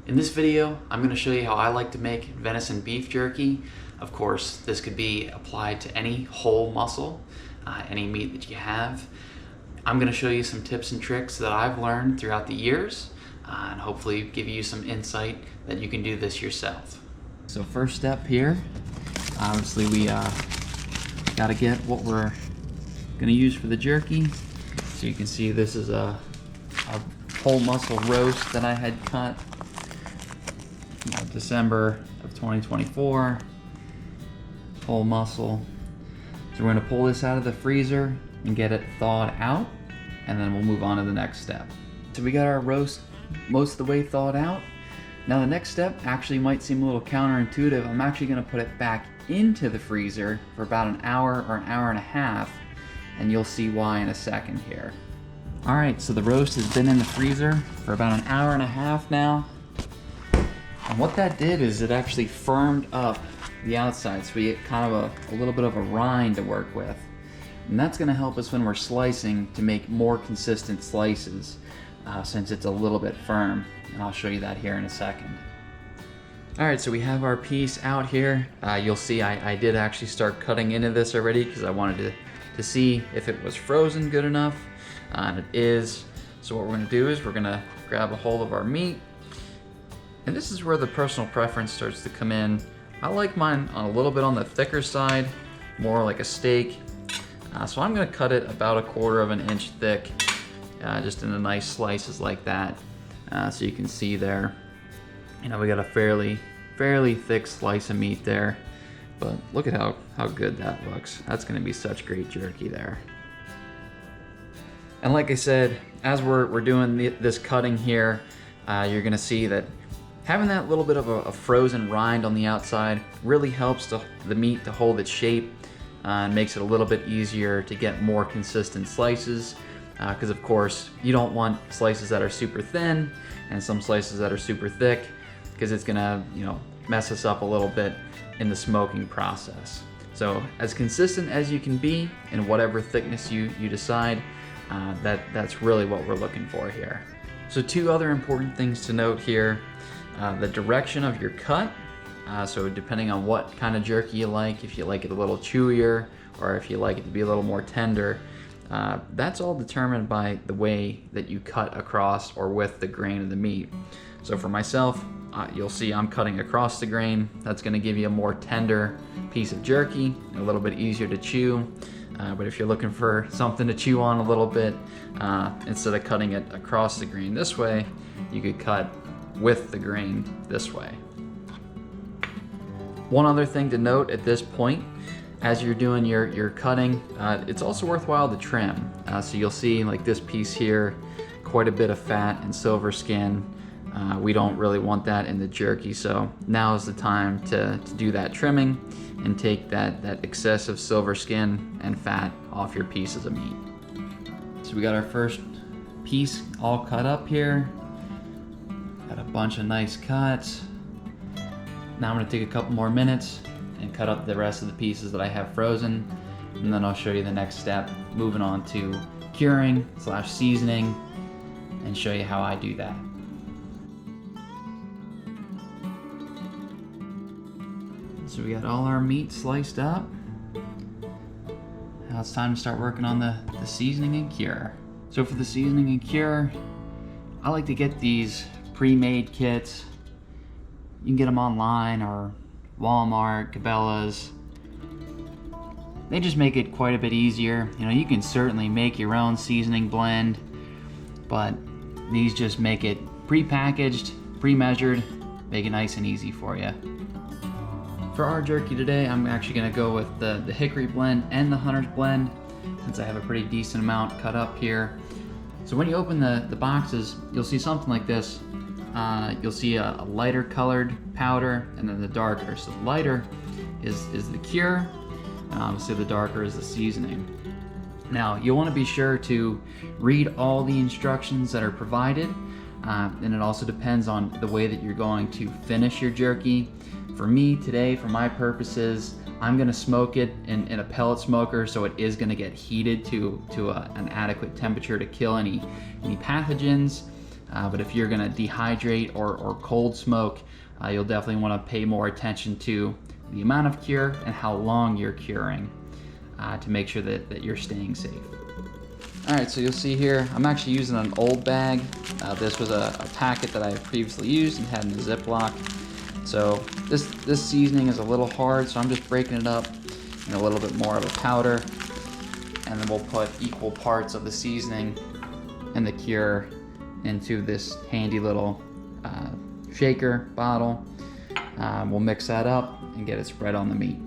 In this video, I'm going to show you how I like to make venison beef jerky. Of course, this could be applied to any whole muscle, any meat that you have. I'm going to show you some tips and tricks that I've learned throughout the years, and hopefully give you some insight that you can do this yourself. So first step here, obviously we got to get what we're going to use for the jerky. So you can see this is a whole muscle roast that I had cut December of 2024, whole muscle. So we're going to pull this out of the freezer and get it thawed out, and then we'll move on to the next step. So we got our roast most of the way thawed out. Now the next step actually might seem a little counterintuitive. I'm actually going to put it back into the freezer for about an hour or an hour and a half, and you'll see why in a second here. Alright, so the roast has been in the freezer for about an hour and a half now. And what that did is it actually firmed up the outside, so we get kind of a little bit of a rind to work with. And that's going to help us when we're slicing to make more consistent slices, since it's a little bit firm. And I'll show you that here in a second. Alright, so we have our piece out here. You'll see I did actually start cutting into this already because I wanted to see if it was frozen good enough. And it is. So what we're going to do is we're going to grab a hold of our meat. And this is where the personal preference starts to come in. I like mine on a little bit on the thicker side, more like a steak. So I'm going to cut it about 1/4 inch thick, just in a nice slices like that. So you can see there, you know, we got a fairly thick slice of meat there. But look at how good that looks. That's going to be such great jerky there. And like I said, as we're doing this cutting here, you're going to see that having that little bit of a frozen rind on the outside really helps the meat to hold its shape, and makes it a little bit easier to get more consistent slices. Because of course, you don't want slices that are super thin and some slices that are super thick, because it's gonna, you know, mess us up a little bit in the smoking process. So as consistent as you can be in whatever thickness you decide, that's really what we're looking for here. So two other important things to note here. The direction of your cut, so depending on what kind of jerky you like, if you like it a little chewier or if you like it to be a little more tender, that's all determined by the way that you cut across or with the grain of the meat. So for myself, you'll see I'm cutting across the grain. That's going to give you a more tender piece of jerky, a little bit easier to chew. But if you're looking for something to chew on a little bit, instead of cutting it across the grain this way, you could cut with the grain this way. One other thing to note at this point, as you're doing your cutting, it's also worthwhile to trim. So you'll see like this piece here, quite a bit of fat and silver skin. We don't really want that in the jerky, so now is the time to do that trimming and take that excessive silver skin and fat off your pieces of meat. So we got our first piece all cut up here. Got a bunch of nice cuts. Now I'm going to take a couple more minutes and cut up the rest of the pieces that I have frozen, and then I'll show you the next step, moving on to curing / seasoning, and show you how I do that. So we got all our meat sliced up. Now it's time to start working on the seasoning and cure. So for the seasoning and cure, I like to get these pre-made kits. You can get them online or Walmart, Cabela's. They just make it quite a bit easier. You know, you can certainly make your own seasoning blend, but these just make it pre-packaged, pre-measured, make it nice and easy for you. For our jerky today, I'm actually going to go with the hickory blend and the hunter's blend, since I have a pretty decent amount cut up here. So when you open the boxes, you'll see something like this. You'll see a lighter colored powder and then the darker. So the lighter is the cure, and obviously the darker is the seasoning. Now you'll want to be sure to read all the instructions that are provided, and it also depends on the way that you're going to finish your jerky. For me today, for my purposes, I'm going to smoke it in a pellet smoker, so it is going to get heated to an adequate temperature to kill any pathogens. But if you're gonna dehydrate or cold smoke, you'll definitely wanna pay more attention to the amount of cure and how long you're curing to make sure that you're staying safe. All right, so you'll see here, I'm actually using an old bag. This was a packet that I had previously used and had in a Ziploc. So this seasoning is a little hard, so I'm just breaking it up in a little bit more of a powder. And then we'll put equal parts of the seasoning and the cure into this handy little shaker bottle. We'll mix that up and get it spread on the meat.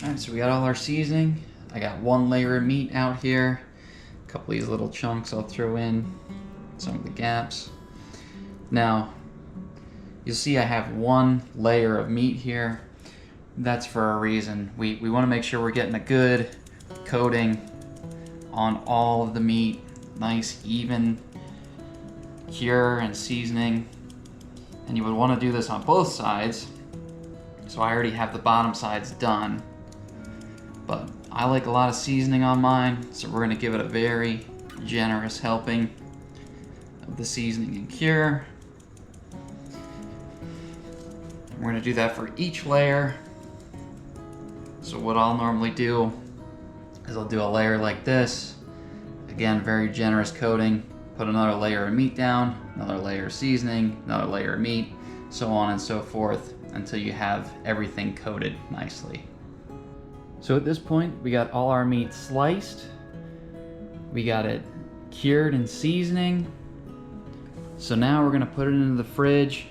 All right, so we got all our seasoning. I got one layer of meat out here. A couple of these little chunks I'll throw in, some of the gaps. Now, you'll see I have one layer of meat here. That's for a reason. We want to make sure we're getting a good coating on all of the meat. Nice, even cure and seasoning. And you would want to do this on both sides. So I already have the bottom sides done. But I like a lot of seasoning on mine, so we're gonna give it a very generous helping of the seasoning and cure. And we're gonna do that for each layer. So what I'll normally do is I'll do a layer like this. Again, very generous coating. Put another layer of meat down, another layer of seasoning, another layer of meat, so on and so forth until you have everything coated nicely. So at this point, we got all our meat sliced. We got it cured in seasoning. So now we're gonna put it into the fridge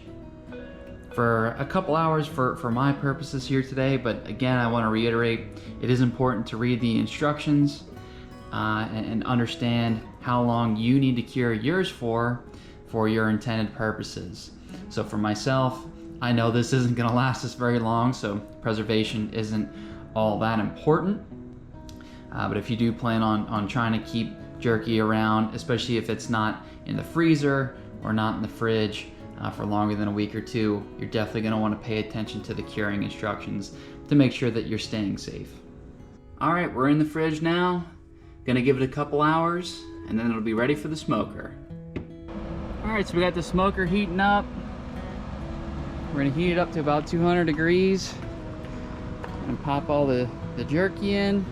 for a couple hours for my purposes here today. But again, I wanna reiterate, it is important to read the instructions and understand how long you need to cure yours for your intended purposes. So for myself, I know this isn't gonna last us very long, so preservation isn't all that important. But if you do plan on trying to keep jerky around, especially if it's not in the freezer or not in the fridge for longer than a week or two, you're definitely gonna wanna pay attention to the curing instructions to make sure that you're staying safe. All right, we're in the fridge now. Gonna give it a couple hours and then it'll be ready for the smoker. All right, so we got the smoker heating up. We're gonna heat it up to about 200 degrees. And pop all the jerky in.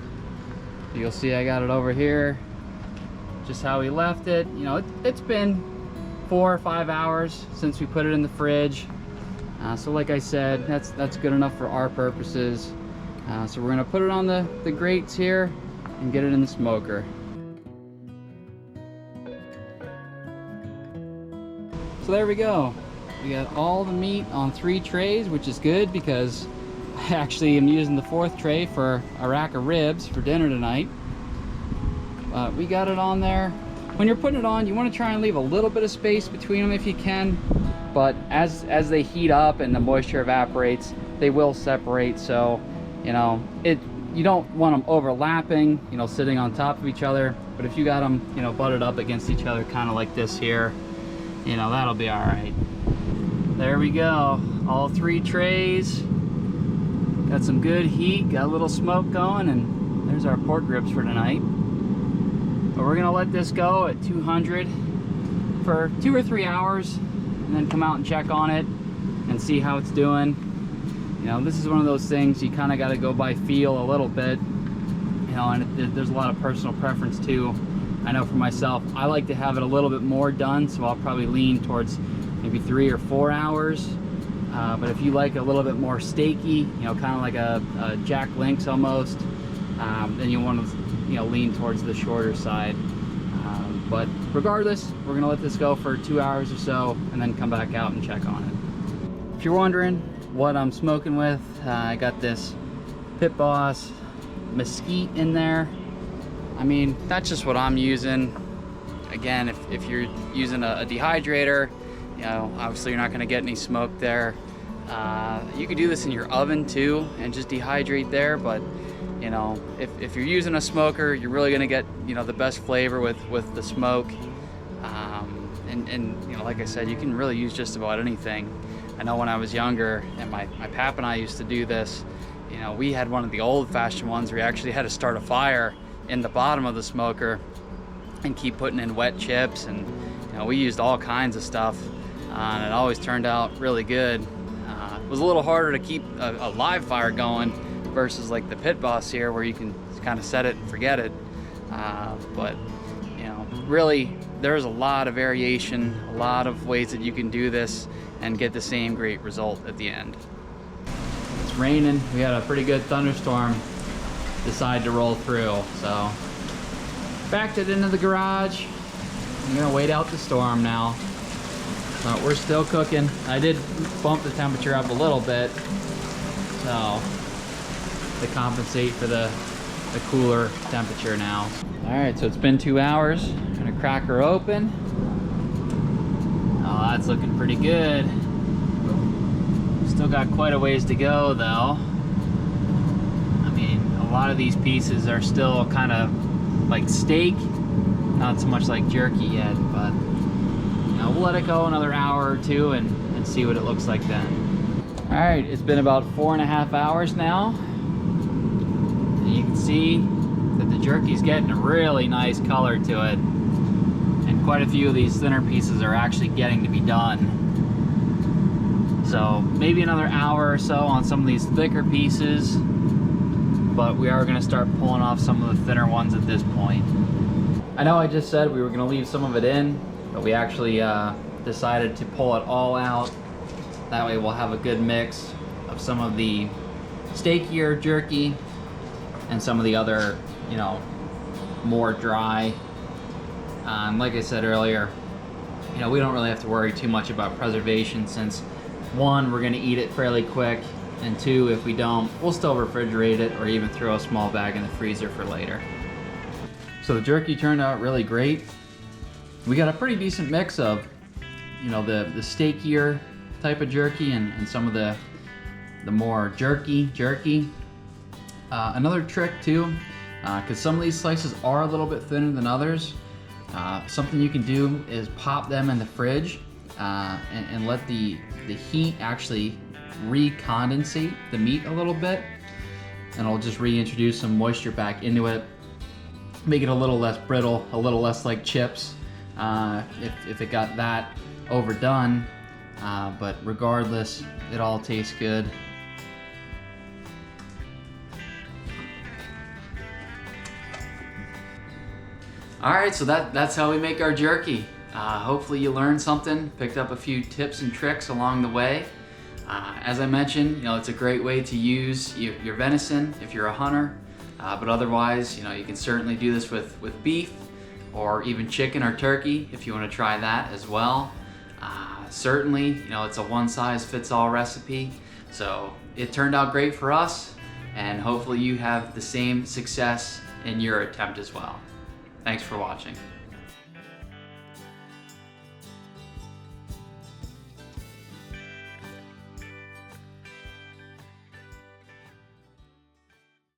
You'll see I got it over here just how we left it. You know, it's been 4 or 5 hours since we put it in the fridge, so like I said, that's good enough for our purposes. So we're gonna put it on the grates here and get it in the smoker. So there we go. We got all the meat on 3 trays, which is good because I actually am using the 4th tray for a rack of ribs for dinner tonight. We got it on there. When you're putting it on, you want to try and leave a little bit of space between them if you can, but as they heat up and the moisture evaporates, they will separate. So, you know, you don't want them overlapping, you know, sitting on top of each other. But if you got them, you know, butted up against each other, kind of like this here, you know, that'll be all right. There we go, all 3 trays. Got some good heat, got a little smoke going, and there's our pork ribs for tonight. But we're gonna let this go at 200 for 2 or 3 hours, and then come out and check on it and see how it's doing. You know, this is one of those things you kind of got to go by feel a little bit, you know, and there's a lot of personal preference too. I know for myself, I like to have it a little bit more done, so I'll probably lean towards maybe 3 or 4 hours. But if you like a little bit more steaky, you know, kind of like a Jack Links almost, then you want to, you know, lean towards the shorter side. But regardless, we're gonna let this go for 2 hours or so and then come back out and check on it. If you're wondering what I'm smoking with, I got this Pit Boss Mesquite in there. I mean, that's just what I'm using. Again, if you're using a dehydrator, you know, obviously you're not gonna get any smoke there. You could do this in your oven too and just dehydrate there, but You know, if you're using a smoker, you're really gonna get, you know, the best flavor with the smoke. And you know, like I said, you can really use just about anything. I know when I was younger, and my pap and I used to do this, you know, we had one of the old-fashioned ones where you actually had to start a fire in the bottom of the smoker and keep putting in wet chips, and you know, we used all kinds of stuff, and it always turned out really good. It was a little harder to keep a live fire going versus like the Pit Boss here, where you can kind of set it and forget it. But you know, really, there's a lot of variation, a lot of ways that you can do this and get the same great result at the end. It's raining. We had a pretty good thunderstorm decide to roll through, so backed it into the garage. I'm gonna wait out the storm now. But we're still cooking. I did bump the temperature up a little bit, so to compensate for the cooler temperature now. All right, so it's been 2 hours. I'm gonna crack her open. Oh, that's looking pretty good. Still got quite a ways to go though. I mean, a lot of these pieces are still kind of like steak, not so much like jerky yet, but you know, we'll let it go another hour or two and see what it looks like then. All right, it's been about 4.5 hours now. And you can see that the jerky's getting a really nice color to it. And quite a few of these thinner pieces are actually getting to be done. So maybe another hour or so on some of these thicker pieces, but we are gonna start pulling off some of the thinner ones at this point. I know I just said we were gonna leave some of it in, but we actually decided to pull it all out. That way we'll have a good mix of some of the steakier jerky and some of the other, you know, more dry. Like I said earlier, you know, we don't really have to worry too much about preservation, since one, we're gonna eat it fairly quick, and two, if we don't, we'll still refrigerate it or even throw a small bag in the freezer for later. So the jerky turned out really great. We got a pretty decent mix of, you know, the steakier type of jerky and some of the more jerky. Another trick too, because some of these slices are a little bit thinner than others, something you can do is pop them in the fridge and let the heat actually recondensate the meat a little bit, and it'll just reintroduce some moisture back into it, make it a little less brittle, a little less like chips if it got that overdone, but regardless, it all tastes good. All right, so that's how we make our jerky. Hopefully you learned something, picked up a few tips and tricks along the way. As I mentioned, you know, it's a great way to use your venison if you're a hunter, but otherwise, you know, you can certainly do this with beef or even chicken or turkey if you want to try that as well. Certainly, you know, it's a one-size-fits-all recipe, so it turned out great for us, and hopefully you have the same success in your attempt as well. Thanks for watching.